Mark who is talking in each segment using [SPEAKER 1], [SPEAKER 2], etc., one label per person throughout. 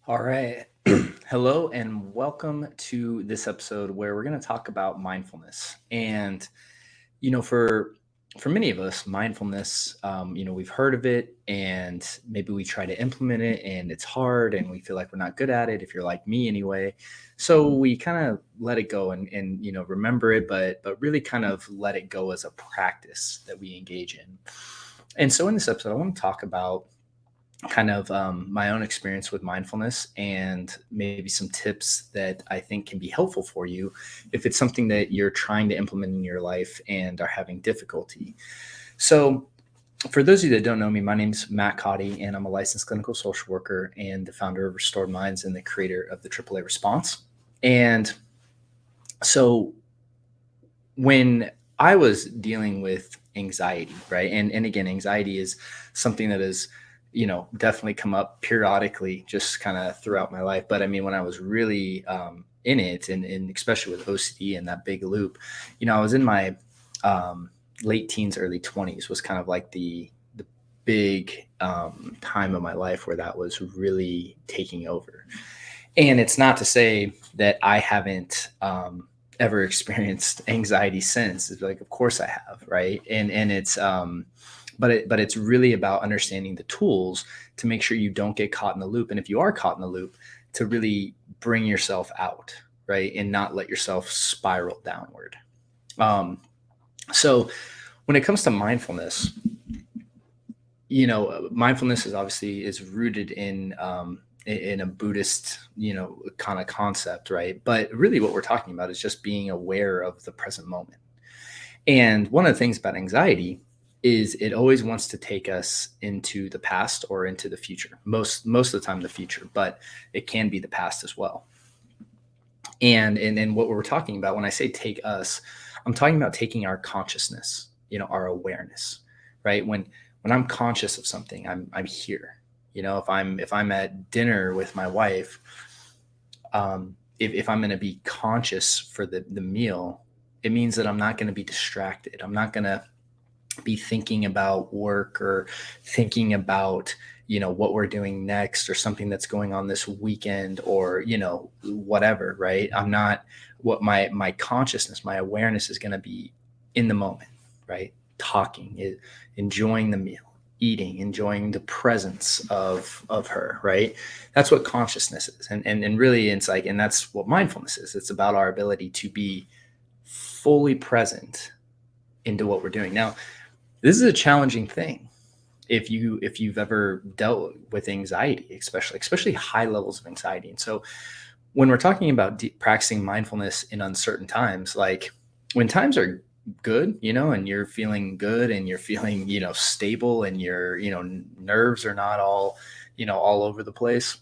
[SPEAKER 1] All right. Hello and welcome to this episode where we're going to talk about mindfulness. And you know, for many of us, mindfulness, we've heard of it and maybe we try to implement it and it's hard and we feel like we're not good at it. If you're like me anyway, so we kind of let it go and remember it, but really kind of let it go as a practice that we engage in. And so in this episode, I want to talk about kind of my own experience with mindfulness and maybe some tips that I think can be helpful for you if it's something that you're trying to implement in your life and are having difficulty. So, for those of you that don't know me, my name's Matt Cotty, and I'm a licensed clinical social worker and the founder of Restored Minds and the creator of the AAA Response. And so, when I was dealing with anxiety, right? And again, anxiety is something that is, definitely come up periodically just kind of throughout my life. But I mean, when I was really in it and especially with OCD and that big loop, I was in my late teens, early 20s was kind of like the big time of my life where that was really taking over. And it's not to say that I haven't ever experienced anxiety since. It's like, of course I have, right? And it's but it's really about understanding the tools to make sure you don't get caught in the loop. And if you are caught in the loop, to really bring yourself out, right, and not let yourself spiral downward. So when it comes to mindfulness, mindfulness is obviously is rooted in a Buddhist, kind of concept, right? But really what we're talking about is just being aware of the present moment. And one of the things about anxiety is it always wants to take us into the past or into the future. Most of the time the future, but it can be the past as well. And what we're talking about when I say take us, I'm talking about taking our consciousness, our awareness, right? When I'm conscious of something, I'm here. If I'm at dinner with my wife, if I'm going to be conscious for the meal, it means that I'm not going to be distracted. I'm not going to be thinking about work or thinking about what we're doing next or something that's going on this weekend or whatever, right? I'm not what my consciousness, my awareness is going to be in the moment, right? Talking, enjoying the meal, eating, enjoying the presence of her, right? That's what consciousness is. And really it's like, and that's what mindfulness is. It's about our ability to be fully present into what we're doing. Now, this is a challenging thing if you've ever dealt with anxiety, especially high levels of anxiety. And so when we're talking about practicing mindfulness in uncertain times, like when times are good, and you're feeling good and you're feeling, stable and your, nerves are not all, all over the place.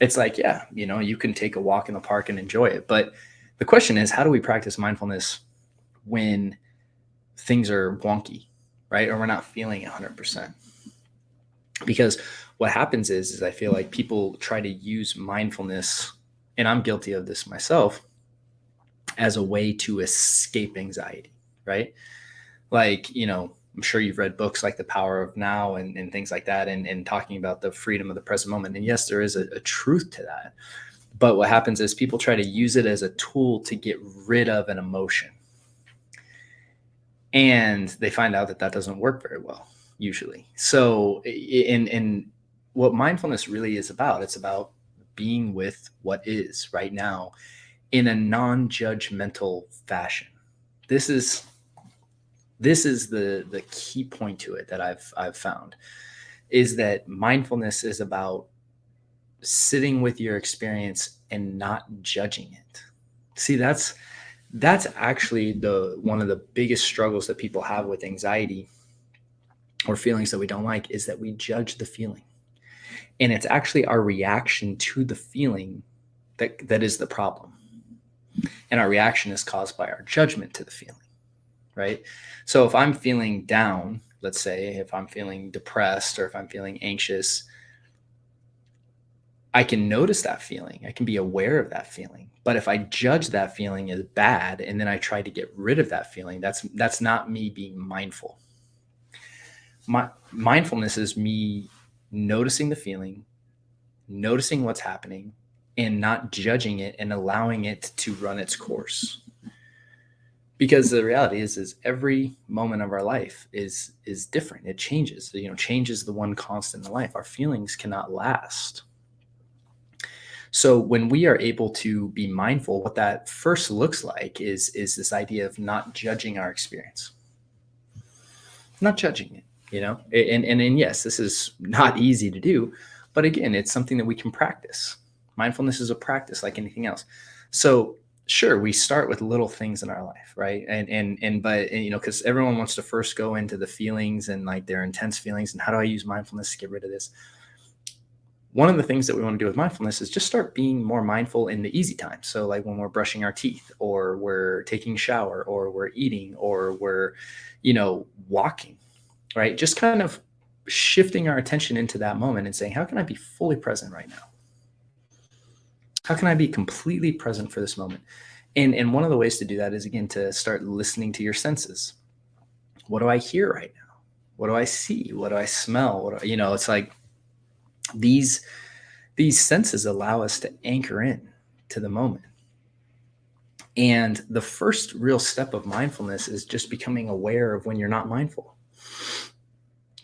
[SPEAKER 1] It's like, yeah, you can take a walk in the park and enjoy it. But the question is, how do we practice mindfulness when things are wonky, right? Or we're not feeling 100%. Because what happens is I feel like people try to use mindfulness, and I'm guilty of this myself, as a way to escape anxiety, right? Like, I'm sure you've read books like The Power of Now and things like that, and talking about the freedom of the present moment. And yes, there is a truth to that. But what happens is people try to use it as a tool to get rid of an emotion. And they find out that that doesn't work very well, usually. So, in what mindfulness really is about, it's about being with what is right now in a non-judgmental fashion. This is the key point to it that I've found, is that mindfulness is about sitting with your experience and not judging it. See, that's actually the one of the biggest struggles that people have with anxiety or feelings that we don't like, is that we judge the feeling. And it's actually our reaction to the feeling that is the problem. And our reaction is caused by our judgment to the feeling, right? So if I'm feeling down, let's say if I'm feeling depressed or if I'm feeling anxious, I can notice that feeling. I can be aware of that feeling. But if I judge that feeling as bad and then I try to get rid of that feeling, that's not me being mindful. My mindfulness is me noticing the feeling noticing what's happening and not judging it and allowing it to run its course. Because the reality is every moment of our life is different. It changes. Change is the one constant in life. Our feelings cannot last. So when we are able to be mindful, what that first looks like is this idea of not judging our experience, not judging it. And yes, this is not easy to do, but again, it's something that we can practice. Mindfulness is a practice like anything else. So sure, we start with little things in our life, right? But because everyone wants to first go into the feelings and like their intense feelings and how do I use mindfulness to get rid of this? One of the things that we want to do with mindfulness is just start being more mindful in the easy times. So like when we're brushing our teeth or we're taking a shower or we're eating or we're, walking, right? Just kind of shifting our attention into that moment and saying, how can I be fully present right now? How can I be completely present for this moment? And one of the ways to do that is, again, to start listening to your senses. What do I hear right now? What do I see? What do I smell? It's like these senses allow us to anchor in to the moment. And the first real step of mindfulness is just becoming aware of when you're not mindful.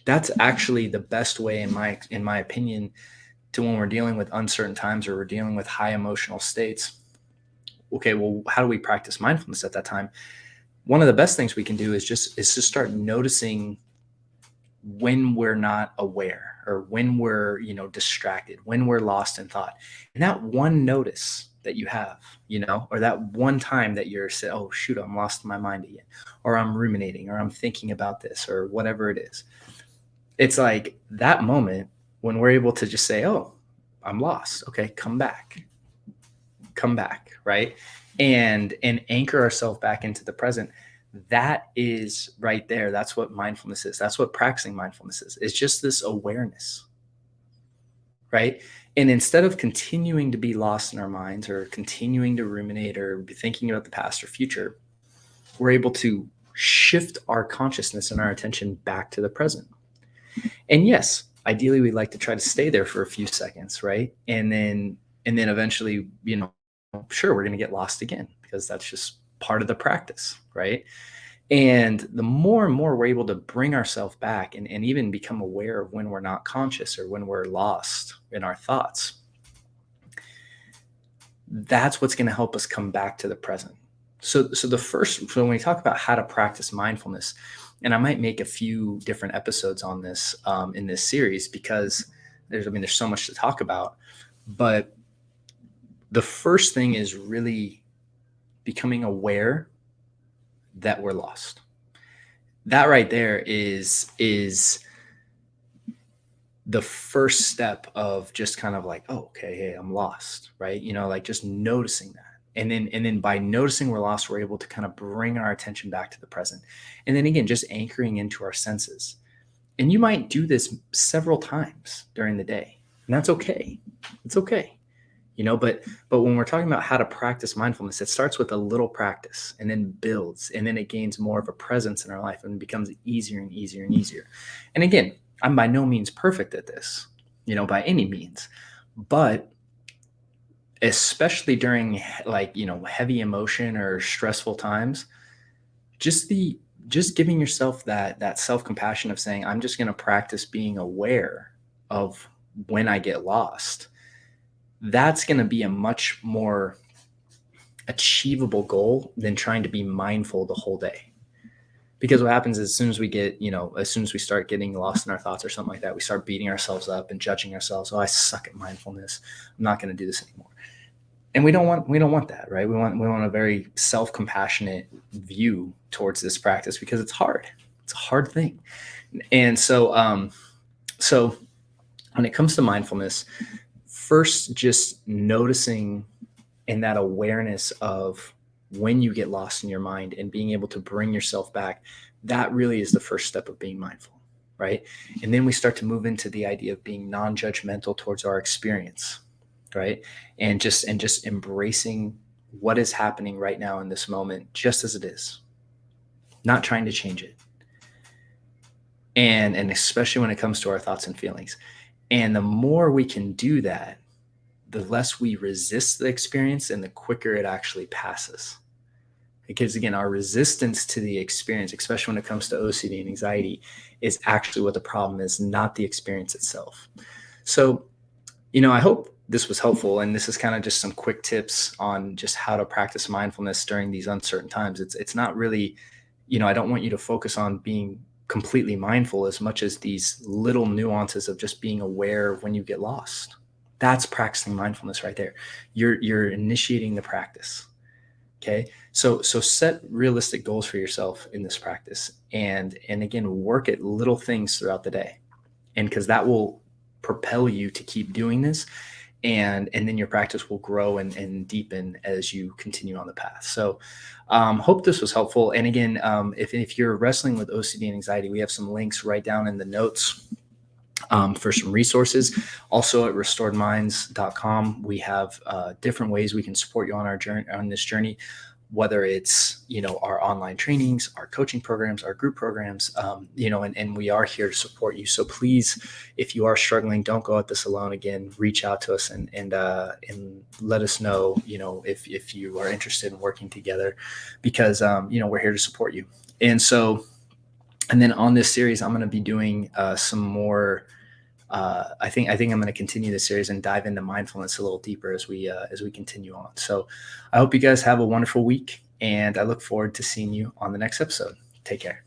[SPEAKER 1] That's actually the best way, in my opinion, to when we're dealing with uncertain times or we're dealing with high emotional states. Okay, well, how do we practice mindfulness at that time? One of the best things we can do is just start noticing when we're not aware or when we're distracted, when we're lost in thought. And that one notice that you have, or that one time that you're saying, oh shoot, I'm lost in my mind again, or I'm ruminating, or I'm thinking about this, or whatever it is. It's like that moment when we're able to just say, oh, I'm lost. Okay, come back, right? And anchor ourselves back into the present. That is right there. That's what mindfulness is. That's what practicing mindfulness is. It's just this awareness, right? And instead of continuing to be lost in our minds or continuing to ruminate or be thinking about the past or future, we're able to shift our consciousness and our attention back to the present. And yes, ideally we'd like to try to stay there for a few seconds, right? And then eventually, sure, we're going to get lost again because that's just part of the practice, right? And the more and more we're able to bring ourselves back and even become aware of when we're not conscious or when we're lost in our thoughts, that's what's going to help us come back to the present. So when we talk about how to practice mindfulness, and I might make a few different episodes on this in this series because there's so much to talk about, but the first thing is really becoming aware that we're lost. That right there is the first step of just kind of like, oh, okay, hey, I'm lost, right? Like just noticing that. And then by noticing we're lost, we're able to kind of bring our attention back to the present. And then again, just anchoring into our senses. And you might do this several times during the day. And that's okay. It's okay. But when we're talking about how to practice mindfulness, it starts with a little practice and then builds, and then it gains more of a presence in our life and becomes easier and easier and easier. And again, I'm by no means perfect at this, by any means, but especially during heavy emotion or stressful times, just giving yourself that self-compassion of saying, I'm just going to practice being aware of when I get lost. That's going to be a much more achievable goal than trying to be mindful the whole day. Because what happens is as soon as we start getting lost in our thoughts or something like that, we start beating ourselves up and judging ourselves. Oh, I suck at mindfulness. I'm not going to do this anymore. And we don't want that, right? We want a very self-compassionate view towards this practice because it's hard. It's a hard thing. And so when it comes to mindfulness, first, just noticing in that awareness of when you get lost in your mind and being able to bring yourself back, that really is the first step of being mindful, right? And then we start to move into the idea of being non-judgmental towards our experience, right? And just embracing what is happening right now in this moment, just as it is, not trying to change it. And especially when it comes to our thoughts and feelings. And the more we can do that, the less we resist the experience and the quicker it actually passes. Because again, our resistance to the experience, especially when it comes to OCD and anxiety, is actually what the problem is, not the experience itself. So, I hope this was helpful. And this is kind of just some quick tips on just how to practice mindfulness during these uncertain times. It's not really, I don't want you to focus on being completely mindful as much as these little nuances of just being aware of when you get lost. That's practicing mindfulness right there. You're initiating the practice. Okay. So set realistic goals for yourself in this practice. And again, work at little things throughout the day. And because that will propel you to keep doing this. And then your practice will grow and deepen as you continue on the path. So hope this was helpful. And again, if you're wrestling with OCD and anxiety, we have some links right down in the notes for some resources. Also at restoredminds.com, we have different ways we can support you on our journey, on this journey, whether it's, our online trainings, our coaching programs, our group programs, and we are here to support you. So please, if you are struggling, don't go at this alone. Again, reach out to us and let us know, if you are interested in working together, because, we're here to support you. And then on this series, I'm going to be doing some more. I think I'm going to continue this series and dive into mindfulness a little deeper as we continue on. So I hope you guys have a wonderful week, and I look forward to seeing you on the next episode. Take care.